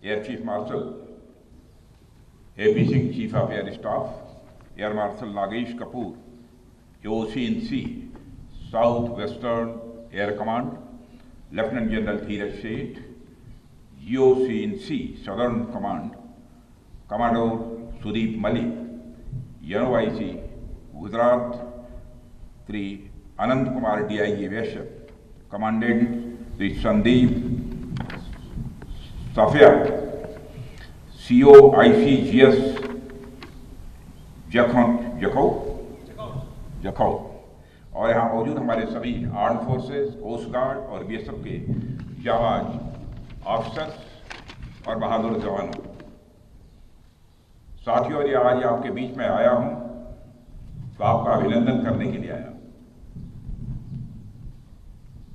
Air Chief Marshal AP Singh, Chief of Air Staff, Air Marshal Nagesh Kapoor, OC&C, South Western Air Command, Lieutenant General Dheeraj Seth, GOC&C, Southern Command, Commodore Sudeep Malik, NOIC, Gujarat, Sri Anand Kumar DIG Vaishya, Commandant Sri Sandeep Safia, COICGS Jakhau और यहाँ मौजूद हमारे सभी arm forces, coast guard और BSF के जाबाज officers और बहादुर जवानों। साथियों, ये आज आपके बीच में आया हूं तो आपका अभिनंदन करने के लिए आया।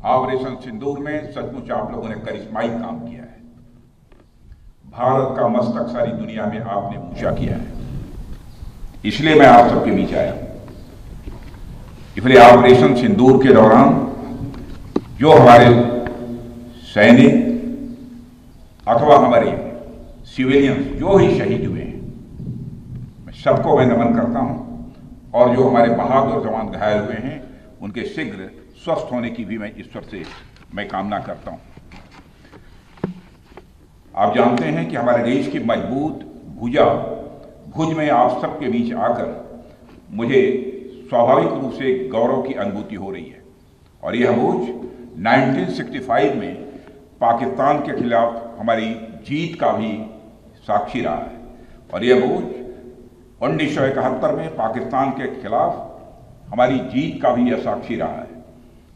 ऑपरेशन सिंदूर में सचमुच आप लोगों ने करिश्माई काम किया है। भारत का मस्तक सारी दुनिया में आपने ऊंचा किया है, इसलिए मैं आप सबके बीच आया। इसलिए ऑपरेशन सिंदूर के दौरान जो हमारे सैनिक अथवा हमारे सिविलियंस जो ही शहीद हुए हैं, मैं सबको मैं नमन करता हूं, और जो हमारे बहादुर जवान घायल हुए हैं उनके शीघ्र स्वस्थ होने की भी मैं ईश्वर से मैं कामना करता हूं। आप जानते हैं कि हमारे देश की मजबूत भुज में आप सबके बीच आकर मुझे स्वाभाविक रूप से गौरव की अनुभूति हो रही है। और यह भुज 1965 में पाकिस्तान के खिलाफ हमारी जीत का भी साक्षी रहा है, और यह भुज 1971 में पाकिस्तान के खिलाफ हमारी जीत का भी यह साक्षी रहा है।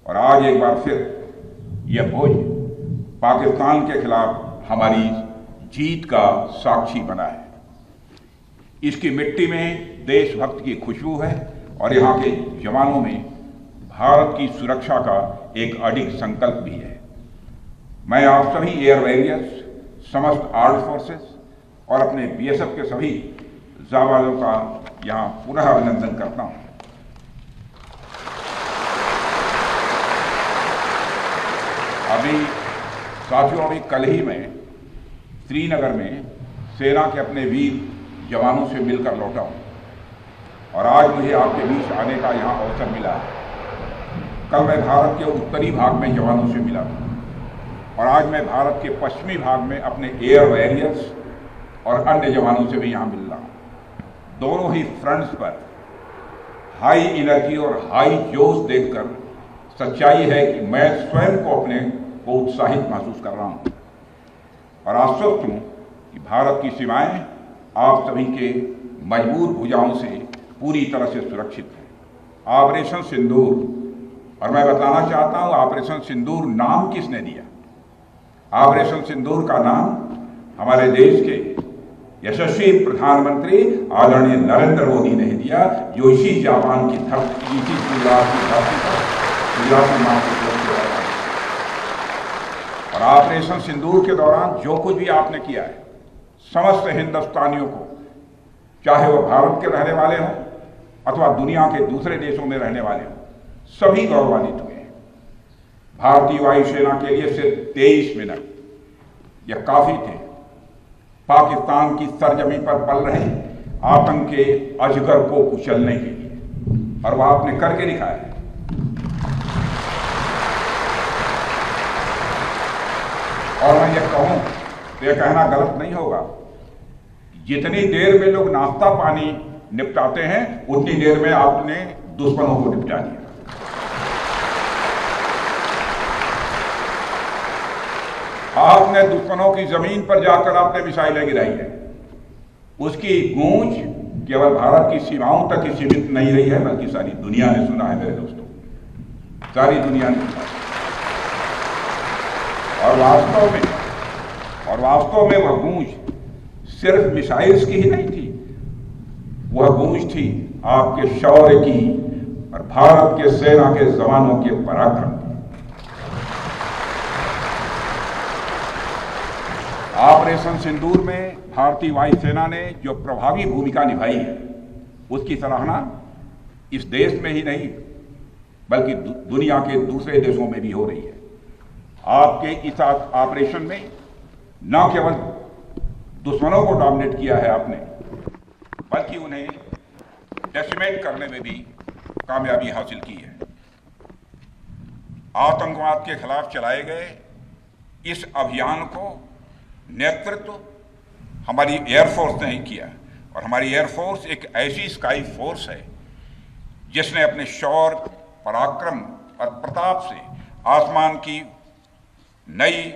और आज एक बार फिर यह भुज पाकिस्तान के खिलाफ हमारी जीत का साक्षी बना है। इसकी मिट्टी में देशभक्त की खुशबू है और यहाँ के जवानों में भारत की सुरक्षा का एक अडिग संकल्प भी है। मैं आप सभी एयर वॉरियर्स, समस्त आर्म्ड फोर्सेस और अपने BSF के सभी जाबाजों का यहाँ पुनः अभिनंदन करता हूँ। अभी कल ही मैं श्रीनगर में सेना के अपने वीर जवानों से मिलकर लौटा हूँ, और आज मुझे आपके बीच आने का यहाँ अवसर मिला है। कल मैं भारत के उत्तरी भाग में जवानों से मिला था, और आज मैं भारत के पश्चिमी भाग में अपने एयर वॉरियर्स और अन्य जवानों से भी यहाँ मिल रहा हूँ। दोनों ही फ्रंट्स पर हाई एनर्जी और हाई जोश देखकर सच्चाई है कि मैं स्वयं को अपने को उत्साहित महसूस कर रहा हूँ, और आश्वस्त हूँ कि भारत की सीमाएं आप सभी के मजबूत भुजाओं से पूरी तरह से सुरक्षित है। ऑपरेशन सिंदूर, और मैं बताना चाहता हूँ ऑपरेशन सिंदूर नाम किसने दिया? ऑपरेशन सिंदूर का नाम हमारे देश के यशस्वी प्रधानमंत्री आदरणीय नरेंद्र मोदी ने दिया, जो इसी जापान की धरती, इसी गुजरात की धरती पर गुजराती मां को और ऑपरेशन सिंदूर के दौरान जो कुछ भी आपने किया है, समस्त हिंदुस्तानियों को, चाहे वह भारत के रहने वाले हों अथवा दुनिया के दूसरे देशों में रहने वाले हों, सभी गौरवान्वित हुए हैं। भारतीय वायुसेना के लिए सिर्फ 23 मिनट यह काफी थे पाकिस्तान की सरजमी पर पल रहे आतंक के अजगर को कुचलने के लिए, और वह आपने करके दिखाया है। और मैं ये कहूं तो यह कहना गलत नहीं होगा, जितनी देर में लोग नाश्ता पानी निपटाते हैं उतनी देर में आपने दुश्मनों को निपटा दिया। आपने दुश्मनों की जमीन पर जाकर आपने मिसाइलें गिराई है। उसकी गूंज केवल भारत की सीमाओं तक ही सीमित नहीं रही है, बल्कि सारी दुनिया ने सुना है मेरे दोस्तों, सारी दुनिया ने सुना। और वास्तव में वह गूंज सिर्फ मिसाइल्स की ही नहीं थी, वह गूंज थी आपके शौर्य की और भारत के सेना के जवानों के पराक्रम की। ऑपरेशन सिंदूर में भारतीय वायुसेना ने जो प्रभावी भूमिका निभाई है, उसकी सराहना इस देश में ही नहीं बल्कि दुनिया के दूसरे देशों में भी हो रही है। आपके इस ऑपरेशन में न केवल दुश्मनों को डोमिनेट किया है आपने, बल्कि उन्हें डेसिमेट करने में भी कामयाबी हासिल की है। आतंकवाद के खिलाफ चलाए गए इस अभियान को नेतृत्व हमारी एयरफोर्स ने ही किया, और हमारी एयरफोर्स एक ऐसी स्काई फोर्स है जिसने अपने शौर्य, पराक्रम और प्रताप से आसमान की नई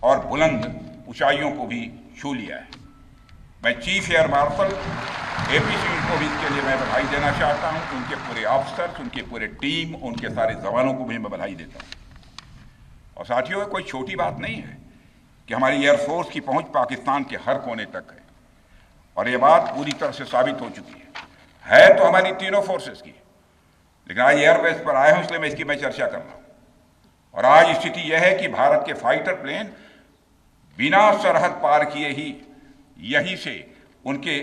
और बुलंद ऊंचाइयों को भी छू लिया है। मैं chief air marshal AP Singh को भी इसके लिए मैं बधाई देना चाहता हूं, उनके पूरे ऑफिसर्स, उनके पूरे टीम, उनके सारे जवानों को भी मैं बधाई देता हूं। और साथियों, कोई छोटी बात नहीं है कि हमारी एयरफोर्स की पहुंच पाकिस्तान के हर कोने तक है, और यह बात पूरी तरह से साबित हो चुकी है तो हमारी तीनों फोर्सेस की, लेकिन आज एयरबेस पर आए हूं इसलिए मैं इसकी चर्चा कर रहा हूं। और आज स्थिति यह है कि भारत के फाइटर प्लेन बिना सरहद पार किए ही यहीं से उनके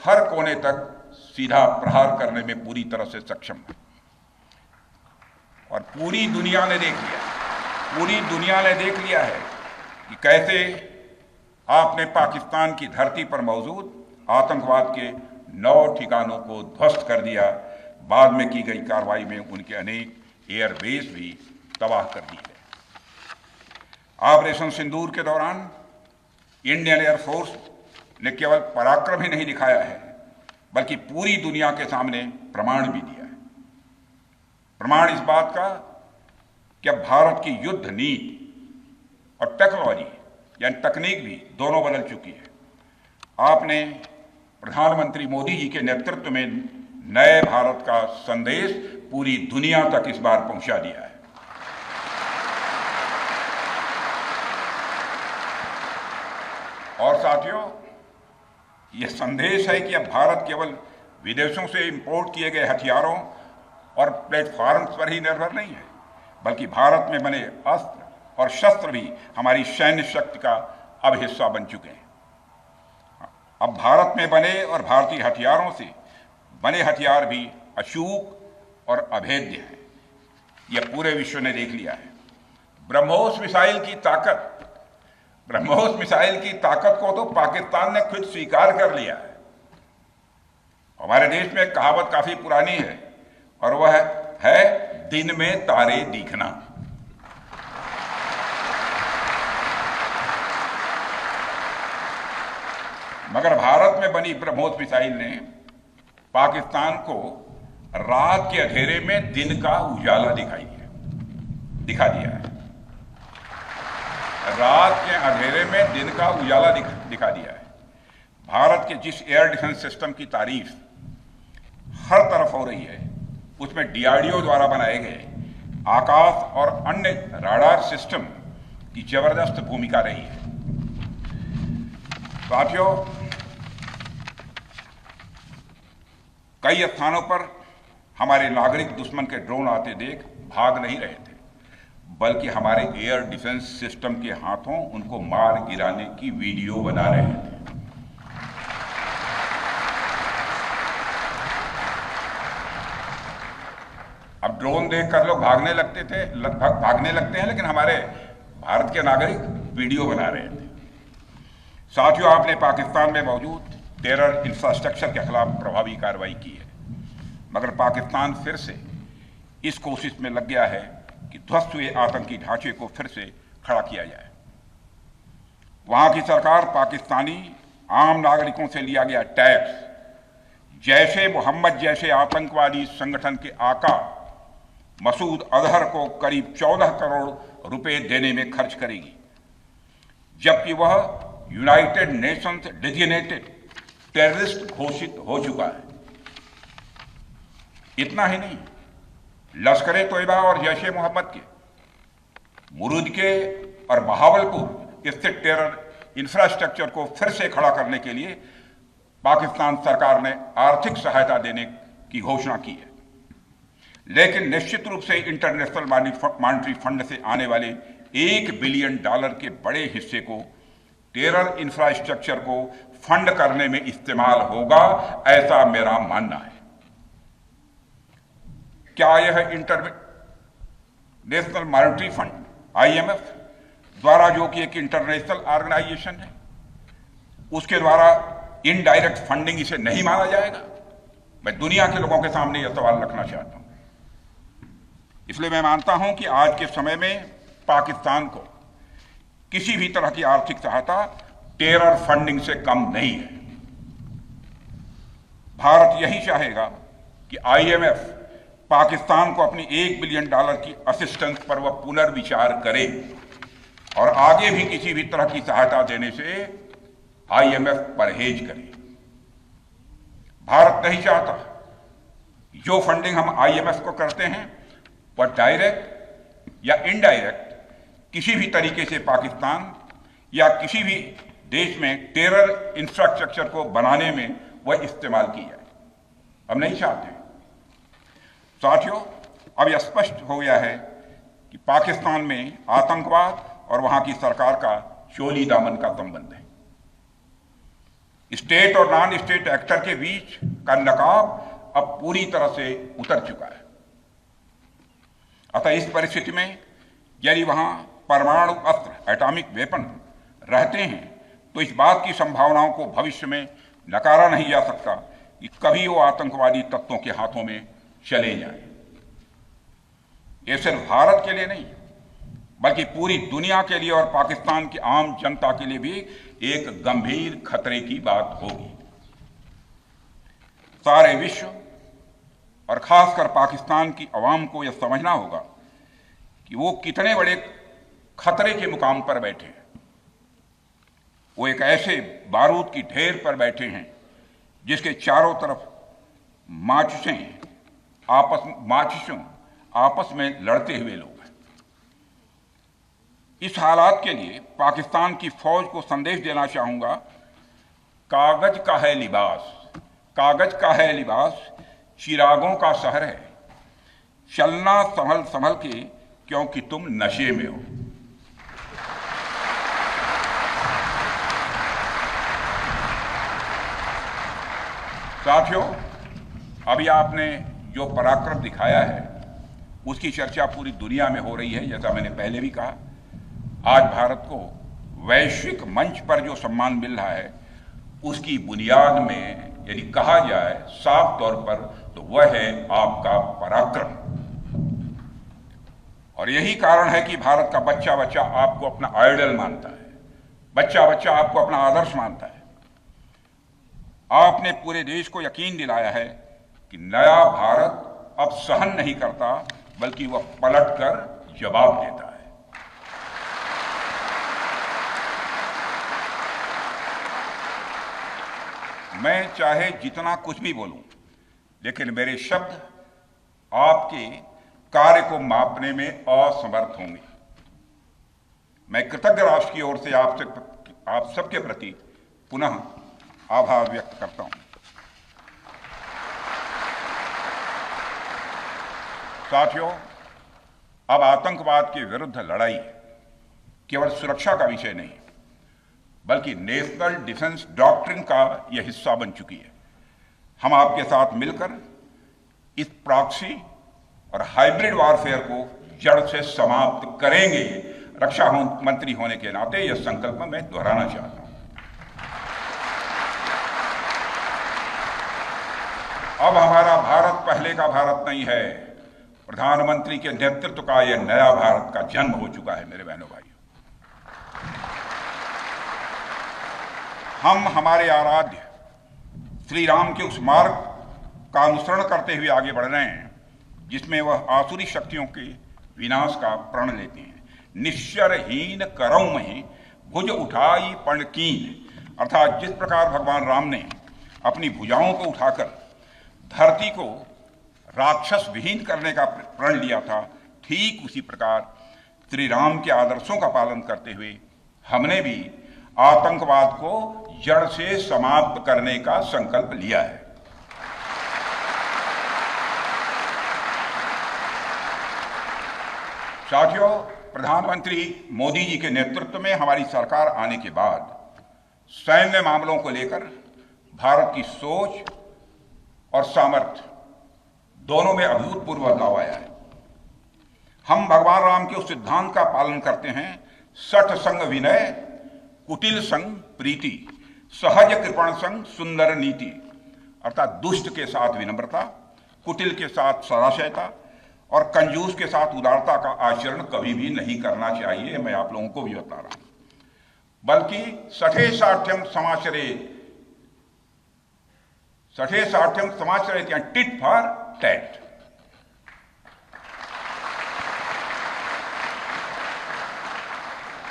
हर कोने तक सीधा प्रहार करने में पूरी तरह से सक्षम है। और पूरी दुनिया ने देख लिया है कि कैसे आपने पाकिस्तान की धरती पर मौजूद आतंकवाद के 9 ठिकानों को ध्वस्त कर दिया। बाद में की गई कार्रवाई में उनके अनेक एयरबेस भी तबाह कर दी है। ऑपरेशन सिंदूर के दौरान इंडियन एयरफोर्स ने केवल पराक्रम ही नहीं दिखाया है, बल्कि पूरी दुनिया के सामने प्रमाण भी दिया है। प्रमाण इस बात का कि अब भारत की युद्ध नीति और टेक्नोलॉजी यानी तकनीक भी दोनों बदल चुकी है। आपने प्रधानमंत्री मोदी जी के नेतृत्व में नए भारत का संदेश पूरी दुनिया तक इस बार पहुंचा दिया है। और साथियों, यह संदेश है कि अब भारत केवल विदेशों से इंपोर्ट किए गए हथियारों और प्लेटफॉर्म्स पर ही निर्भर नहीं है, बल्कि भारत में बने अस्त्र और शस्त्र भी हमारी सैन्य शक्ति का अब हिस्सा बन चुके हैं। अब भारत में बने और भारतीय हथियारों से बने हथियार भी अचूक और अभेद्य हैं। यह पूरे विश्व ने देख लिया है। ब्रह्मोस मिसाइल की ताकत को तो पाकिस्तान ने खुद स्वीकार कर लिया है। हमारे देश में एक कहावत काफी पुरानी है, और वह है दिन में तारे दिखना। मगर भारत में बनी ब्रह्मोस मिसाइल ने पाकिस्तान को रात के अंधेरे में दिन का उजाला दिखा दिया है। रात के अंधेरे में दिन का उजाला दिखा दिया है। भारत के जिस एयर डिफेंस सिस्टम की तारीफ हर तरफ हो रही है, उसमें डीआरडीओ द्वारा बनाए गए आकाश और अन्य राडार सिस्टम की जबरदस्त भूमिका रही है। साथियों, कई स्थानों पर हमारे नागरिक दुश्मन के ड्रोन आते देख भाग नहीं रहे थे, बल्कि हमारे एयर डिफेंस सिस्टम के हाथों उनको मार गिराने की वीडियो बना रहे थे। अब ड्रोन देखकर लोग भागने लगते हैं, लेकिन हमारे भारत के नागरिक वीडियो बना रहे थे। साथियों, आपने पाकिस्तान में मौजूद टेरर इंफ्रास्ट्रक्चर के खिलाफ प्रभावी कार्रवाई की है, मगर पाकिस्तान फिर से इस कोशिश में लग गया है कि ध्वस्त हुए आतंकी ढांचे को फिर से खड़ा किया जाए। वहां की सरकार पाकिस्तानी आम नागरिकों से लिया गया टैक्स जैशे मोहम्मद जैसे आतंकवादी संगठन के आका मसूद अजहर को करीब 14 करोड़ रुपए देने में खर्च करेगी, जबकि वह यूनाइटेड नेशंस डेजिग्नेटेड टेररिस्ट घोषित हो चुका है। इतना ही नहीं, लश्कर-ए-तोयबा और जैश-ए मोहम्मद के मुरूद के और बहावलपुर स्थित टेरर इंफ्रास्ट्रक्चर को फिर से खड़ा करने के लिए पाकिस्तान सरकार ने आर्थिक सहायता देने की घोषणा की है। लेकिन निश्चित रूप से इंटरनेशनल मॉनेटरी फंड से आने वाले $1 बिलियन के बड़े हिस्से को टेरर इंफ्रास्ट्रक्चर को फंड करने में इस्तेमाल होगा, ऐसा मेरा मानना है। क्या यह इंटरनेशनल मॉनेटरी फंड IMF द्वारा, जो कि एक इंटरनेशनल ऑर्गेनाइजेशन है, उसके द्वारा इनडायरेक्ट फंडिंग इसे नहीं माना जाएगा? मैं दुनिया के लोगों के सामने यह सवाल रखना चाहता हूं। इसलिए मैं मानता हूं कि आज के समय में पाकिस्तान को किसी भी तरह की आर्थिक सहायता टेरर फंडिंग से कम नहीं है। भारत यही चाहेगा कि आईएमएफ पाकिस्तान को अपनी $1 बिलियन की असिस्टेंस पर वह पुनर्विचार करे और आगे भी किसी भी तरह की सहायता देने से आईएमएफ परहेज करे। भारत नहीं चाहता जो फंडिंग हम आईएमएफ को करते हैं वह डायरेक्ट या इनडायरेक्ट किसी भी तरीके से पाकिस्तान या किसी भी देश में टेरर इंफ्रास्ट्रक्चर को बनाने में वह इस्तेमाल की जाए। हम नहीं चाहते। साथियों, अब यह स्पष्ट हो गया है कि पाकिस्तान में आतंकवाद और वहां की सरकार का चोली दामन का संबंध है। स्टेट और नॉन स्टेट एक्टर के बीच का नकाब अब पूरी तरह से उतर चुका है। अतः इस परिस्थिति में यदि वहां परमाणु अस्त्र एटॉमिक वेपन रहते हैं तो इस बात की संभावनाओं को भविष्य में नकारा नहीं जा सकता कि कभी वो आतंकवादी तत्वों के हाथों में चले जाएं। ये सिर्फ भारत के लिए नहीं बल्कि पूरी दुनिया के लिए और पाकिस्तान की आम जनता के लिए भी एक गंभीर खतरे की बात होगी। सारे विश्व और खासकर पाकिस्तान की आवाम को यह समझना होगा कि वो कितने बड़े खतरे के मुकाम पर बैठे हैं। वो एक ऐसे बारूद की ढेर पर बैठे हैं जिसके चारों तरफ माचिसें आपस में लड़ते हुए लोग हैं। इस हालात के लिए पाकिस्तान की फौज को संदेश देना चाहूंगा, कागज का है लिबास, कागज का है लिबास, चिरागों का शहर है, चलना संभल संभल के क्योंकि तुम नशे में हो। साथियों, अभी आपने जो पराक्रम दिखाया है उसकी चर्चा पूरी दुनिया में हो रही है। जैसा मैंने पहले भी कहा, आज भारत को वैश्विक मंच पर जो सम्मान मिल रहा है उसकी बुनियाद में यदि कहा जाए साफ तौर पर तो वह है आपका पराक्रम। और यही कारण है कि भारत का बच्चा बच्चा आपको अपना आइडल मानता है, बच्चा बच्चा आपको अपना आदर्श मानता है। आपने पूरे देश को यकीन दिलाया है कि नया भारत अब सहन नहीं करता बल्कि वह पलटकर जवाब देता है। मैं चाहे जितना कुछ भी बोलूं, लेकिन मेरे शब्द आपके कार्य को मापने में असमर्थ होंगे। मैं कृतज्ञ राष्ट्र की ओर से आप सबके प्रति पुनः आभार व्यक्त करता हूं। साथियों, अब आतंकवाद के विरुद्ध लड़ाई केवल सुरक्षा का विषय नहीं बल्कि नेशनल डिफेंस डॉक्ट्रिन का यह हिस्सा बन चुकी है। हम आपके साथ मिलकर इस प्रॉक्सी और हाइब्रिड वॉरफेयर को जड़ से समाप्त करेंगे। रक्षा मंत्री होने के नाते यह संकल्प मैं दोहराना चाहता हूं। अब हमारा भारत पहले का भारत नहीं है। प्रधानमंत्री के नेतृत्व का यह नया भारत का जन्म हो चुका है। मेरे बहनों भाइयों, हम हमारे आराध्य श्री राम के उस मार्ग का अनुसरण करते हुए आगे बढ़ रहे हैं जिसमें वह आसुरी शक्तियों के विनाश का प्रण लेते हैं। निश्चरहीन करौ मही भुज उठाई पण कीन, अर्थात जिस प्रकार भगवान राम ने अपनी भुजाओं को उठाकर धरती को राक्षस विहीन करने का प्रण लिया था, ठीक उसी प्रकार श्री राम के आदर्शों का पालन करते हुए हमने भी आतंकवाद को जड़ से समाप्त करने का संकल्प लिया है। साथियों, प्रधानमंत्री मोदी जी के नेतृत्व में हमारी सरकार आने के बाद सैन्य मामलों को लेकर भारत की सोच और सामर्थ्य दोनों में अभूतपूर्व बदलाव आया है। हम भगवान राम के उस सिद्धांत का पालन करते हैं, सठ संग विनय कुटिल संग प्रीति, सहज कृपण संग सुंदर नीति, अर्थात दुष्ट के साथ विनम्रता, कुटिल के साथ सदाशयता और कंजूस के साथ उदारता का आचरण कभी भी नहीं करना चाहिए। मैं आप लोगों को भी बता रहा हूं, बल्कि सठे साठ्यम समाचरित या टिट फॉर टैट।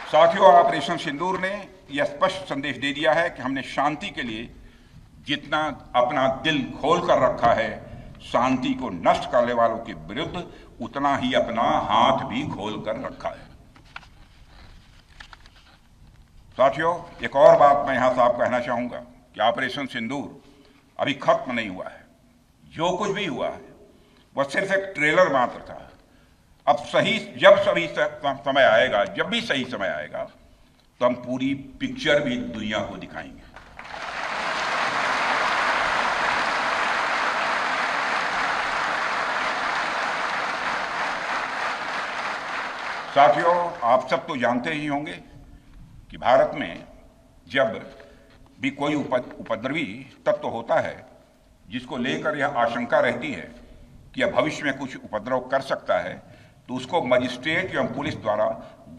साथियों, ऑपरेशन सिंदूर ने यह स्पष्ट संदेश दे दिया है कि हमने शांति के लिए जितना अपना दिल खोल कर रखा है, शांति को नष्ट करने वालों के विरुद्ध उतना ही अपना हाथ भी खोल कर रखा है। साथियों, एक और बात मैं यहां साफ कहना चाहूंगा कि ऑपरेशन सिंदूर अभी खत्म नहीं हुआ है। जो कुछ भी हुआ है वह सिर्फ एक ट्रेलर मात्र था। अब जब भी सही समय आएगा तो हम पूरी पिक्चर भी दुनिया को दिखाएंगे। साथियों, आप सब तो जानते ही होंगे कि भारत में जब भी कोई उपद्रवी तत्व होता है जिसको लेकर यह आशंका रहती है कि यह भविष्य में कुछ उपद्रव कर सकता है, तो उसको मजिस्ट्रेट एवं पुलिस द्वारा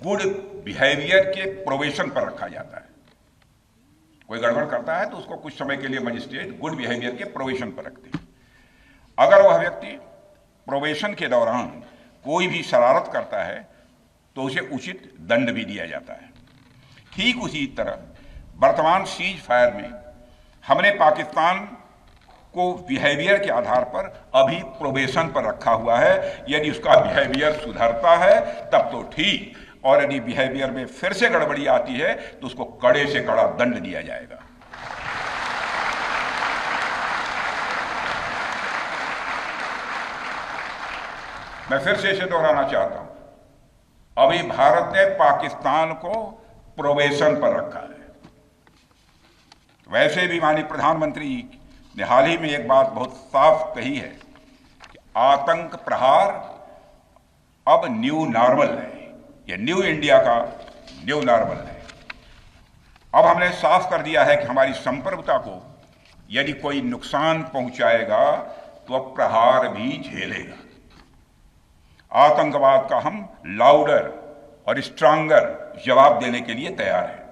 गुड बिहेवियर के प्रोबेशन पर रखा जाता है। कोई गड़बड़ करता है तो उसको कुछ समय के लिए मजिस्ट्रेट गुड बिहेवियर के प्रोबेशन पर रखते हैं। अगर वह व्यक्ति प्रोबेशन के दौरान कोई भी शरारत करता है तो उसे उचित दंड भी दिया जाता है। ठीक उसी तरह वर्तमान सीज फायर में हमने पाकिस्तान को बिहेवियर के आधार पर अभी प्रोबेशन पर रखा हुआ है। यदि उसका बिहेवियर सुधरता है तब तो ठीक, और यदि बिहेवियर में फिर से गड़बड़ी आती है तो उसको कड़े से कड़ा दंड दिया जाएगा। मैं फिर से इसे दोहराना चाहता हूं, अभी भारत ने पाकिस्तान को प्रोबेशन पर रखा है। वैसे भी माननीय प्रधानमंत्री ने हाल ही में एक बात बहुत साफ कही है कि आतंक प्रहार अब न्यू नॉर्मल है। यह न्यू इंडिया का न्यू नॉर्मल है। अब हमने साफ कर दिया है कि हमारी संप्रभुता को यदि कोई नुकसान पहुंचाएगा तो अब प्रहार भी झेलेगा। आतंकवाद का हम लाउडर और स्ट्रांगर जवाब देने के लिए तैयार हैं।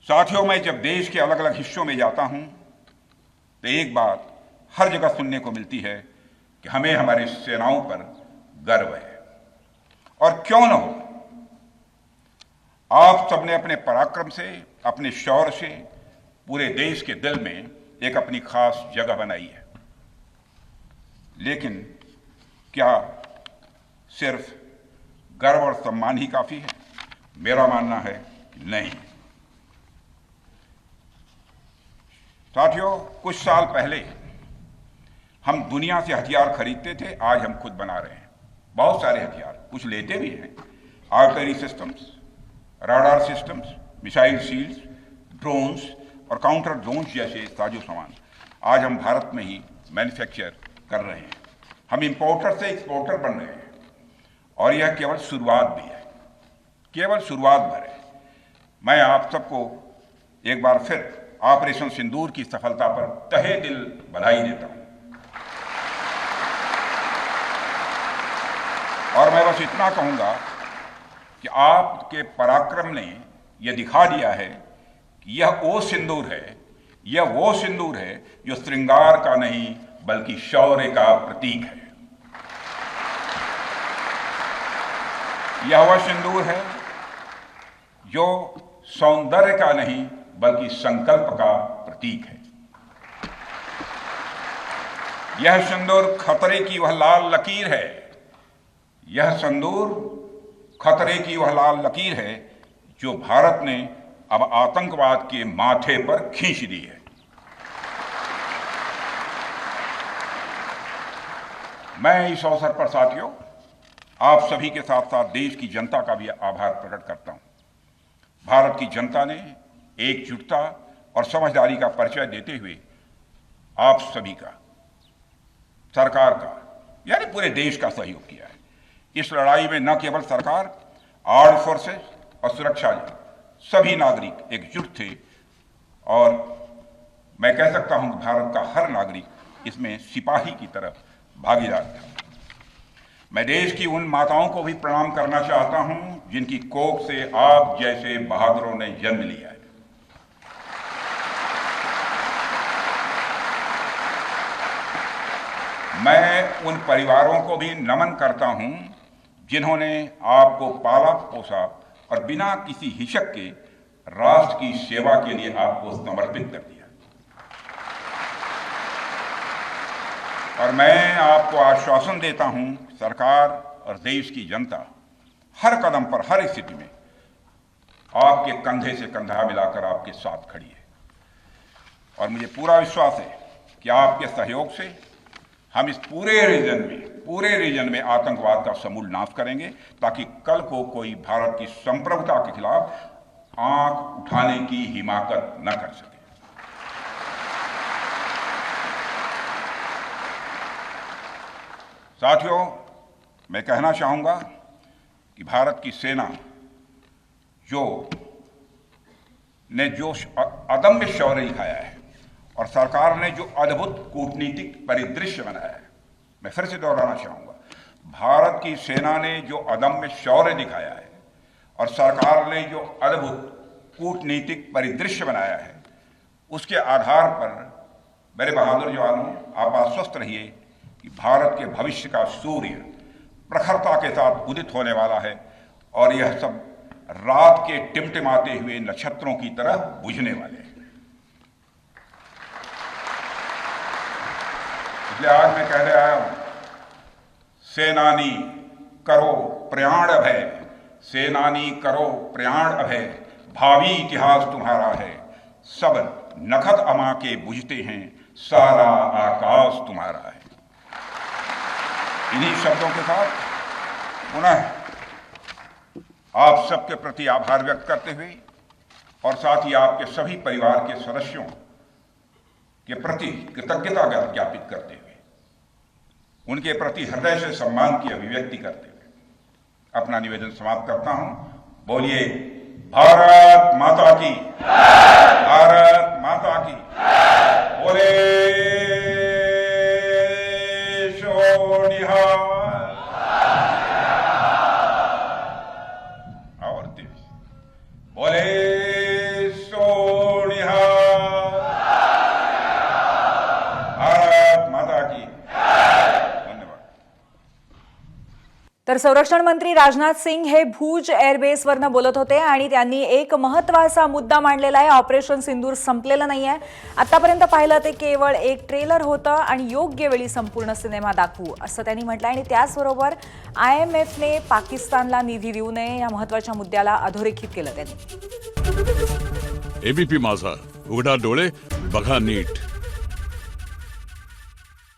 साथियों, मैं जब देश के अलग अलग हिस्सों में जाता हूं तो एक बात हर जगह सुनने को मिलती है कि हमें हमारी सेनाओं पर गर्व है। और क्यों न हो, आप सबने अपने पराक्रम से, अपने शौर्य से पूरे देश के दिल में एक अपनी खास जगह बनाई है। लेकिन क्या सिर्फ गर्व और सम्मान ही काफी है? मेरा मानना है कि नहीं। साथियों, कुछ साल पहले हम दुनिया से हथियार खरीदते थे, आज हम खुद बना रहे हैं। बहुत सारे हथियार, कुछ लेते भी हैं, artillery systems, radar systems, missile shields, drones और काउंटर ड्रोन्स जैसे साजो सामान आज हम भारत में ही मैन्युफैक्चर कर रहे हैं। हम इंपोर्टर से एक्सपोर्टर बन रहे हैं और यह केवल शुरुआत भी है, केवल शुरुआत भर है। मैं आप सबको एक बार फिर ऑपरेशन सिंदूर की सफलता पर तहे दिल बधाई देता हूं। और मैं बस इतना कहूंगा कि आपके पराक्रम ने यह दिखा दिया है कि यह वो सिंदूर है, यह वो सिंदूर है जो श्रृंगार का नहीं बल्कि शौर्य का प्रतीक है। यह वह सिंदूर है जो सौंदर्य का नहीं बल्कि संकल्प का प्रतीक है। यह सिंदूर खतरे की वह लाल लकीर है, यह सिंदूर खतरे की वह लाल लकीर है जो भारत ने अब आतंकवाद के माथे पर खींच दी है। मैं इस अवसर पर साथियों आप सभी के साथ साथ देश की जनता का भी आभार प्रकट करता हूं। भारत की जनता ने एकजुटता और समझदारी का परिचय देते हुए आप सभी का, सरकार का, यानी पूरे देश का सहयोग किया है। इस लड़ाई में न केवल सरकार, आर्म्ड फोर्सेस और सुरक्षा सभी नागरिक एकजुट थे और मैं कह सकता हूं कि भारत का हर नागरिक इसमें सिपाही की तरह भागीदार था। मैं देश की उन माताओं को भी प्रणाम करना चाहता हूं जिनकी कोख से आप जैसे बहादुरों ने जन्म लिया है। मैं उन परिवारों को भी नमन करता हूं जिन्होंने आपको पाला पोसा और बिना किसी हिचक के राष्ट्र की सेवा के लिए आपको समर्पित कर दिया। और मैं आपको आश्वासन देता हूं, सरकार और देश की जनता हर कदम पर, हर स्थिति में आपके कंधे से कंधा मिलाकर आपके साथ खड़ी है। और मुझे पूरा विश्वास है कि आपके सहयोग से हम इस पूरे रीजन में आतंकवाद का समूल नाश करेंगे, ताकि कल को कोई भारत की संप्रभुता के खिलाफ आंख उठाने की हिमाकत न कर सके। साथियों, मैं कहना चाहूंगा कि भारत की सेना जो अदम्य शौर्य दिखाया है और सरकार ने जो अद्भुत कूटनीतिक परिदृश्य बनाया है, मैं फिर से दोहराना चाहूंगा, भारत की सेना ने जो अदम्य शौर्य दिखाया है और सरकार ने जो अद्भुत कूटनीतिक परिदृश्य बनाया है, उसके आधार पर मेरे बहादुर जवानों, आप आश्वस्त रहिए कि भारत के भविष्य का सूर्य प्रखरता के साथ उदित होने वाला है और यह सब रात के टिमटिमाते हुए नक्षत्रों की तरह बुझने वाले हैं। इसलिए आज मैं कहने आया हूं, सेनानी करो प्रयाण अभय, सेनानी करो प्रयाण अभय, भावी इतिहास तुम्हारा है, सब नखत अमा के बुझते हैं, सारा आकाश तुम्हारा है। इन्हीं शब्दों के साथ पुनः आप सबके प्रति आभार व्यक्त करते हुए और साथ ही आपके सभी परिवार के सदस्यों के प्रति कृतज्ञता ज्ञापित करते हुए, उनके प्रति हृदय से सम्मान की अभिव्यक्ति करते हुए अपना निवेदन समाप्त करता हूं। बोलिए भारत माता की, भारत माता की, बोले शो निहाल। और तेज बोले शो निहाल। भारत माता की। तर संरक्षण मंत्री राजनाथ सिंग हे भूज एअरबेसवरनं बोलत होते आणि त्यांनी एक महत्त्वाचा मुद्दा मांडलेला आहे। ऑपरेशन सिंदूर संपलेलं नाहीये। आतापर्यंत पाहिलं ते केवळ एक ट्रेलर होतं आणि योग्य वेळी संपूर्ण सिनेमा दाखवू असं त्यांनी म्हटलं आणि त्याचबरोबर IMFने पाकिस्तानला निधी देऊ नये या महत्त्वाच्या मुद्द्याला अधोरेखित केलं त्यांनी। ABP माझा, उघडा डोळे बघा नीट।